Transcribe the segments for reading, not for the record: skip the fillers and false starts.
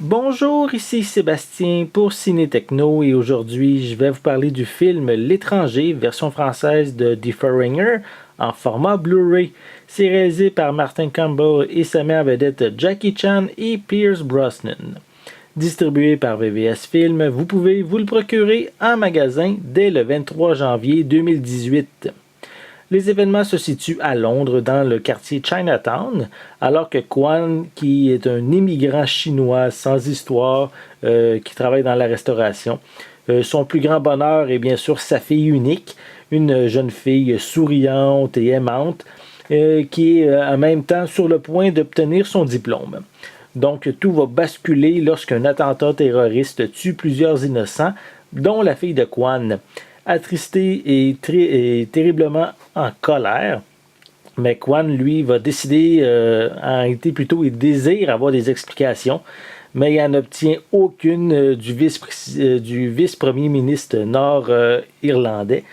Bonjour, ici Sébastien pour Ciné Techno et aujourd'hui je vais vous parler du film L'étranger, version française de The Foreigner en format Blu-ray. C'est réalisé par Martin Campbell et sa mère vedette Jackie Chan et Pierce Brosnan. Distribué par VVS Film, vous pouvez vous le procurer en magasin dès le 23 janvier 2018. Les événements se situent à Londres, dans le quartier Chinatown, alors que Quan, qui est un immigrant chinois sans histoire, qui travaille dans la restauration, son plus grand bonheur est bien sûr sa fille unique, une jeune fille souriante et aimante, qui est en même temps sur le point d'obtenir son diplôme. Donc tout va basculer lorsqu'un attentat terroriste tue plusieurs innocents, dont la fille de Quan. Attristé et terriblement en colère, mais Quan, lui, va décider, en réalité plutôt, il désire avoir des explications, mais il n'en obtient aucune du vice-premier ministre nord-irlandais.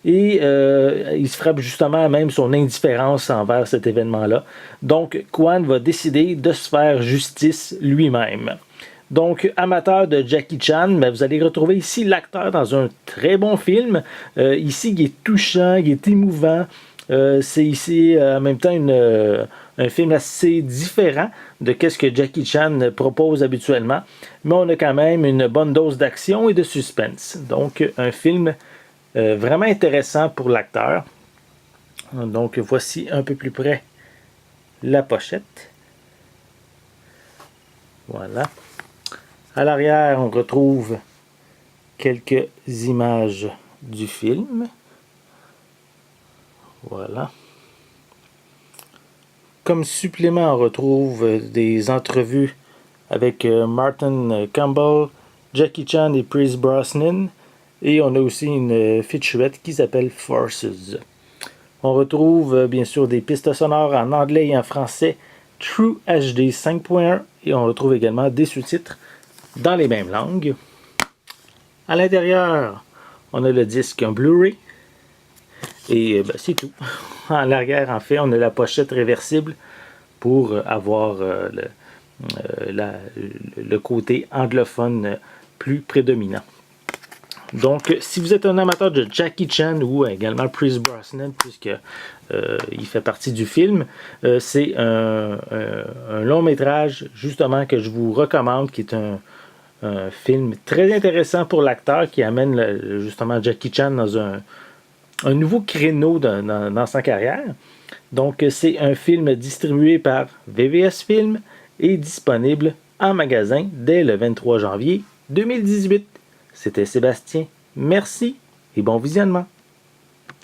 Et il se frappe justement à même son indifférence envers cet événement-là. Donc, Quan va décider de se faire justice lui-même. Donc, amateur de Jackie Chan, ben, vous allez retrouver ici l'acteur dans un très bon film. Ici, il est touchant, il est émouvant. C'est ici en même temps un film assez différent de ce que Jackie Chan propose habituellement. Mais on a quand même une bonne dose d'action et de suspense. Donc, un film vraiment intéressant pour l'acteur. Donc, voici un peu plus près la pochette. Voilà. À l'arrière, on retrouve quelques images du film. Voilà. Comme supplément, on retrouve des entrevues avec Martin Campbell, Jackie Chan et Pierce Brosnan. Et on a aussi une featurette qui s'appelle Forces. On retrouve bien sûr des pistes sonores en anglais et en français, True HD 5.1, et on retrouve également des sous-titres dans les mêmes langues. À l'intérieur, on a le disque en Blu-ray. Et ben, c'est tout. En arrière, en fait, on a la pochette réversible pour avoir le côté anglophone plus prédominant. Donc, si vous êtes un amateur de Jackie Chan ou également Pierce Brosnan, puisque il fait partie du film, c'est un long métrage justement que je vous recommande, qui est un film très intéressant pour l'acteur, qui amène justement Jackie Chan dans un nouveau créneau dans sa carrière. Donc, c'est un film distribué par VVS Film et disponible en magasin dès le 23 janvier 2018. C'était Sébastien. Merci et bon visionnement.